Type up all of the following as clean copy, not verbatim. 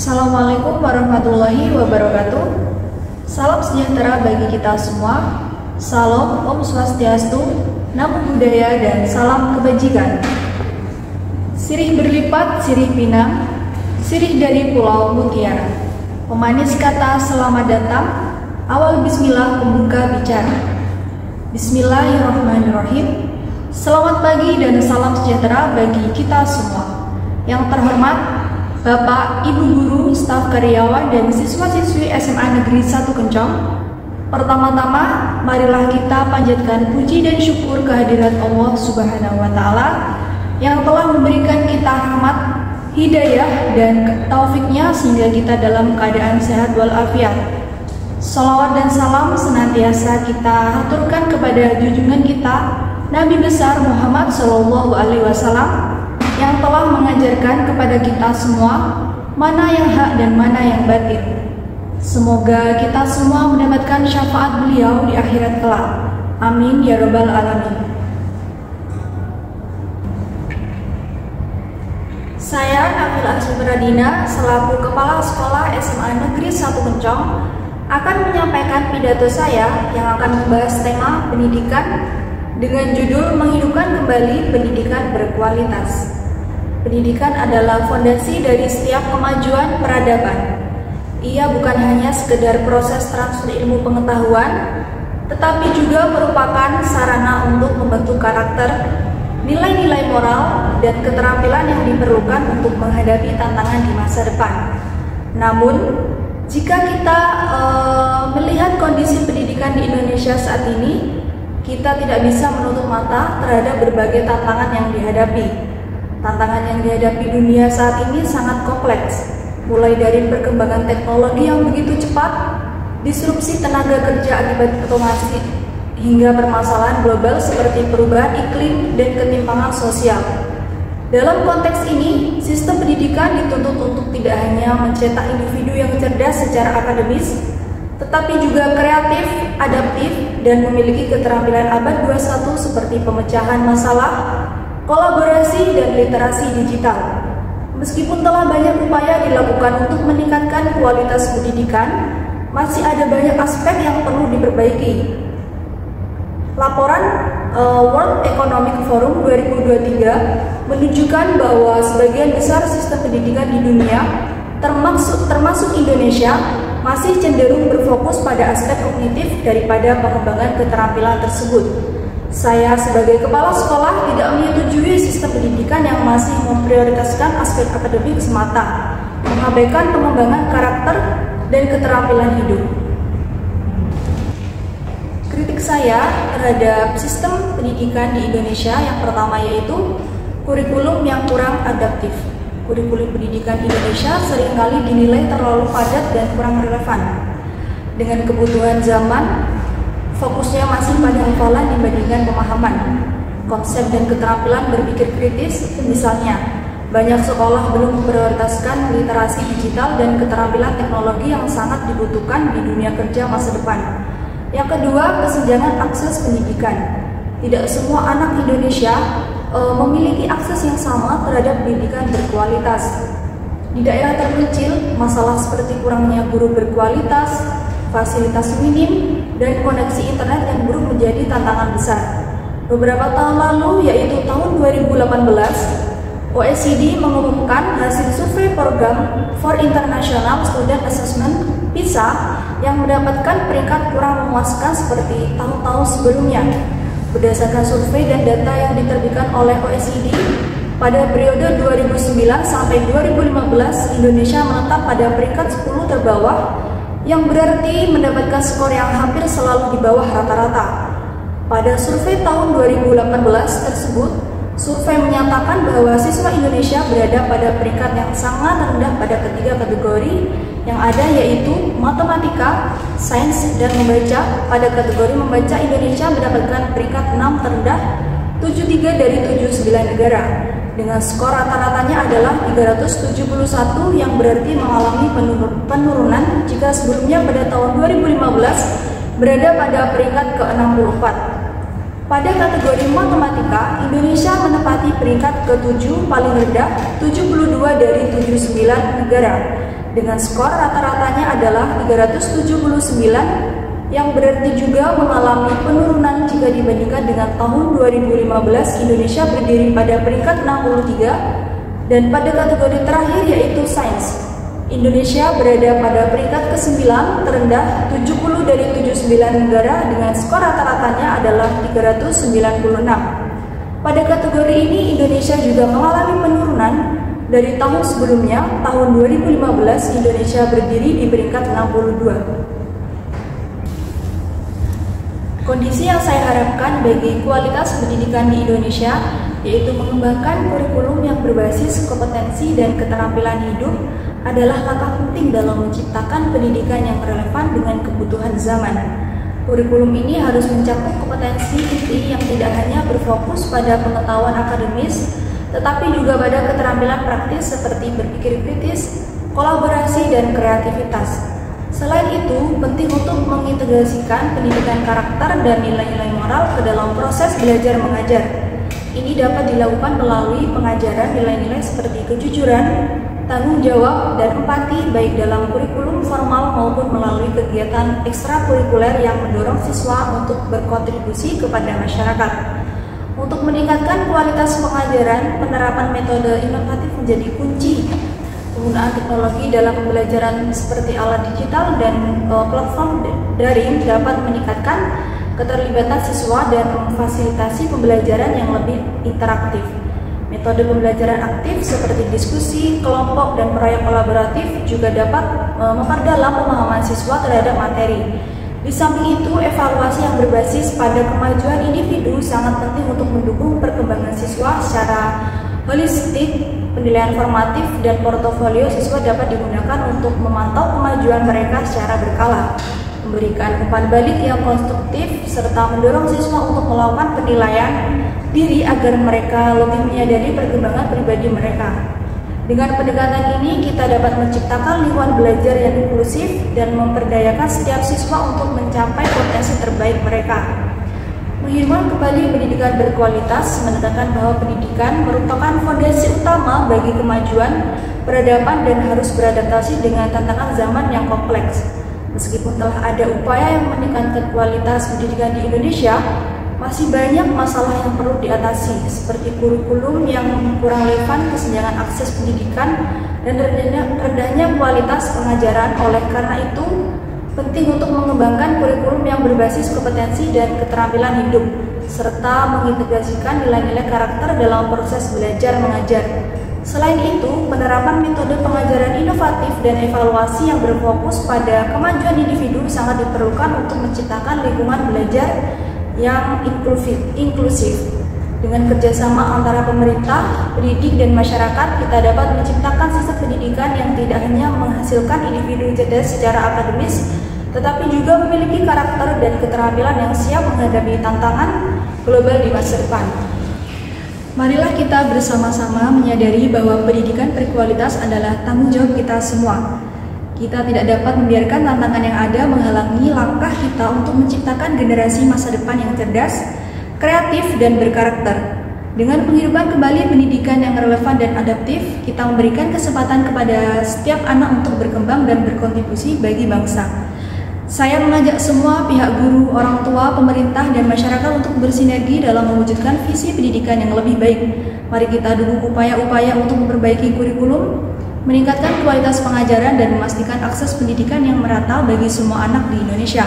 Assalamualaikum warahmatullahi wabarakatuh. Salam sejahtera bagi kita semua. Salam Om Swastiastu, Namo Buddhaya, dan salam kebajikan. Sirih berlipat, sirih pinang, sirih dari Pulau Mutiara. Pemanis kata selamat datang, awal bismillah pembuka bicara. Bismillahirrahmanirrahim. Selamat pagi dan salam sejahtera bagi kita semua. Yang terhormat Bapak, Ibu Guru, staf karyawan, dan siswa-siswi SMA Negeri 1 Kencong. Pertama-tama, marilah kita panjatkan puji dan syukur kehadirat Allah Subhanahu wa Ta'ala yang telah memberikan kita rahmat, hidayah, dan taufiknya sehingga kita dalam keadaan sehat walafiat. Salawat dan salam senantiasa kita haturkan kepada junjungan kita, Nabi besar Muhammad SAW, yang telah mengajarkan kepada kita semua mana yang hak dan mana yang batil. Semoga kita semua mendapatkan syafaat beliau di akhirat kelak. Amin ya rabbal alamin. Saya Nafila Subradina selaku Kepala Sekolah SMA Negeri 1 Kencong akan menyampaikan pidato saya yang akan membahas tema pendidikan dengan judul menghidupkan kembali pendidikan berkualitas. Pendidikan adalah fondasi dari setiap kemajuan peradaban. Ia bukan hanya sekedar proses transfer ilmu pengetahuan, tetapi juga merupakan sarana untuk membentuk karakter, nilai-nilai moral, dan keterampilan yang diperlukan untuk menghadapi tantangan di masa depan. Namun, jika kita melihat kondisi pendidikan di Indonesia saat ini, kita tidak bisa menutup mata terhadap berbagai tantangan yang dihadapi. Tantangan yang dihadapi dunia saat ini sangat kompleks, mulai dari perkembangan teknologi yang begitu cepat, disrupsi tenaga kerja akibat otomasi, hingga permasalahan global seperti perubahan iklim dan ketimpangan sosial. Dalam konteks ini, sistem pendidikan dituntut untuk tidak hanya mencetak individu yang cerdas secara akademis, tetapi juga kreatif, adaptif, dan memiliki keterampilan abad 21 seperti pemecahan masalah, kolaborasi, dan literasi digital. Meskipun telah banyak upaya dilakukan untuk meningkatkan kualitas pendidikan, masih ada banyak aspek yang perlu diperbaiki. Laporan World Economic Forum 2023 menunjukkan bahwa sebagian besar sistem pendidikan di dunia, termasuk Indonesia, masih cenderung berfokus pada aspek kognitif daripada pengembangan keterampilan tersebut. Saya sebagai kepala sekolah tidak menyetujui sistem pendidikan yang masih memprioritaskan aspek akademik semata, mengabaikan pengembangan karakter dan keterampilan hidup. Kritik saya terhadap sistem pendidikan di Indonesia yang pertama yaitu kurikulum yang kurang adaptif. Kurikulum pendidikan Indonesia seringkali dinilai terlalu padat dan kurang relevan dengan kebutuhan zaman. Fokusnya masih pada hafalan dibandingkan pemahaman, konsep dan keterampilan berpikir kritis. Misalnya, banyak sekolah belum memprioritaskan literasi digital dan keterampilan teknologi yang sangat dibutuhkan di dunia kerja masa depan. Yang kedua, kesenjangan akses pendidikan. Tidak semua anak Indonesia memiliki akses yang sama terhadap pendidikan berkualitas. Di daerah terpencil, masalah seperti kurangnya guru berkualitas, fasilitas minim, dan koneksi internet yang buruk menjadi tantangan besar. Beberapa tahun lalu, yaitu tahun 2018, OECD mengumumkan hasil survei program for International Student Assessment (PISA) yang mendapatkan peringkat kurang memuaskan seperti tahun-tahun sebelumnya. Berdasarkan survei dan data yang diterbitkan oleh OECD, pada periode 2009 sampai 2015, Indonesia menetap pada peringkat 10 terbawah, yang berarti mendapatkan skor yang hampir selalu di bawah rata-rata. Pada survei tahun 2018 tersebut, survei menyatakan bahwa siswa Indonesia berada pada peringkat yang sangat rendah pada ketiga kategori yang ada, yaitu matematika, sains, dan membaca. Pada kategori membaca, Indonesia mendapatkan peringkat 6 terendah, 73 dari 79 negara. Dengan skor rata-ratanya adalah 371 yang berarti mengalami penurunan jika sebelumnya pada tahun 2015 berada pada peringkat ke-64. Pada kategori matematika, Indonesia menempati peringkat ke-7 paling rendah, 72 dari 79 negara. dengan skor rata-ratanya adalah 379, yang berarti juga mengalami penurunan jika dibandingkan dengan tahun 2015. Indonesia berdiri pada peringkat 63, dan pada kategori terakhir yaitu sains, Indonesia berada pada peringkat ke-9 terendah 70 dari 79 negara dengan skor rata-ratanya adalah 396. Pada kategori ini Indonesia juga mengalami penurunan dari tahun sebelumnya. Tahun 2015 Indonesia berdiri di peringkat 62. Kondisi yang saya harapkan bagi kualitas pendidikan di Indonesia yaitu mengembangkan kurikulum yang berbasis kompetensi dan keterampilan hidup adalah langkah penting dalam menciptakan pendidikan yang relevan dengan kebutuhan zaman. Kurikulum ini harus mencakup kompetensi inti yang tidak hanya berfokus pada pengetahuan akademis, tetapi juga pada keterampilan praktis seperti berpikir kritis, kolaborasi, dan kreativitas. Selain itu, penting untuk mengintegrasikan pendidikan karakter dan nilai-nilai moral ke dalam proses belajar mengajar. Ini dapat dilakukan melalui pengajaran nilai-nilai seperti kejujuran, tanggung jawab, dan empati baik dalam kurikulum formal maupun melalui kegiatan ekstrakurikuler yang mendorong siswa untuk berkontribusi kepada masyarakat. Untuk meningkatkan kualitas pengajaran, penerapan metode inovatif menjadi kunci. Penggunaan teknologi dalam pembelajaran seperti alat digital dan platform daring dapat meningkatkan keterlibatan siswa dan memfasilitasi pembelajaran yang lebih interaktif. Metode pembelajaran aktif seperti diskusi, kelompok, dan proyek kolaboratif juga dapat memperdalam pemahaman siswa terhadap materi. Di samping itu, evaluasi yang berbasis pada kemajuan individu sangat penting untuk mendukung perkembangan siswa secara holistik. Penilaian formatif dan portofolio siswa dapat digunakan untuk memantau kemajuan mereka secara berkala, memberikan umpan balik yang konstruktif, serta mendorong siswa untuk melakukan penilaian diri agar mereka lebih menyadari perkembangan pribadi mereka. Dengan pendekatan ini, kita dapat menciptakan lingkungan belajar yang inklusif dan memperdayakan setiap siswa untuk mencapai potensi terbaik mereka. Menghidupkan kembali pendidikan berkualitas menekankan bahwa pendidikan merupakan fondasi utama bagi kemajuan peradaban dan harus beradaptasi dengan tantangan zaman yang kompleks. Meskipun telah ada upaya yang meningkatkan kualitas pendidikan di Indonesia, masih banyak masalah yang perlu diatasi, seperti kurikulum yang kurang relevan, kesenjangan akses pendidikan, dan rendahnya kualitas pengajaran. Oleh karena itu, penting untuk mengembangkan kurikulum yang berbasis kompetensi dan keterampilan hidup, serta mengintegrasikan nilai-nilai karakter dalam proses belajar mengajar. Selain itu, penerapan metode pengajaran inovatif dan evaluasi yang berfokus pada kemajuan individu sangat diperlukan untuk menciptakan lingkungan belajar yang inklusif. Dengan kerjasama antara pemerintah, pendidik, dan masyarakat, kita dapat menciptakan sistem pendidikan yang tidak hanya menghasilkan individu cerdas secara akademis, tetapi juga memiliki karakter dan keterampilan yang siap menghadapi tantangan global di masa depan. Marilah kita bersama-sama menyadari bahwa pendidikan berkualitas adalah tanggung jawab kita semua. Kita tidak dapat membiarkan tantangan yang ada menghalangi langkah kita untuk menciptakan generasi masa depan yang cerdas, kreatif, dan berkarakter. Dengan menghidupkan kembali pendidikan yang relevan dan adaptif, kita memberikan kesempatan kepada setiap anak untuk berkembang dan berkontribusi bagi bangsa. Saya mengajak semua pihak guru, orang tua, pemerintah, dan masyarakat untuk bersinergi dalam mewujudkan visi pendidikan yang lebih baik. Mari kita dukung upaya-upaya untuk memperbaiki kurikulum, meningkatkan kualitas pengajaran, dan memastikan akses pendidikan yang merata bagi semua anak di Indonesia.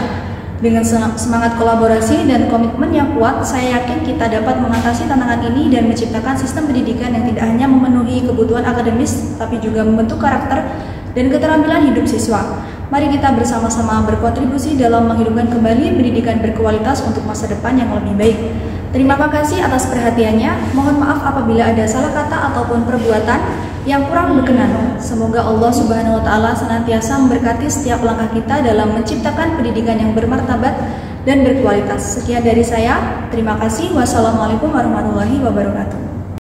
Dengan semangat kolaborasi dan komitmen yang kuat, saya yakin kita dapat mengatasi tantangan ini dan menciptakan sistem pendidikan yang tidak hanya memenuhi kebutuhan akademis, tapi juga membentuk karakter dan keterampilan hidup siswa. Mari kita bersama-sama berkontribusi dalam menghidupkan kembali pendidikan berkualitas untuk masa depan yang lebih baik. Terima kasih atas perhatiannya. Mohon maaf apabila ada salah kata ataupun perbuatan yang kurang berkenan. Semoga Allah Subhanahu wa Ta'ala senantiasa memberkati setiap langkah kita dalam menciptakan pendidikan yang bermartabat dan berkualitas. Sekian dari saya. Terima kasih. Wassalamualaikum warahmatullahi wabarakatuh.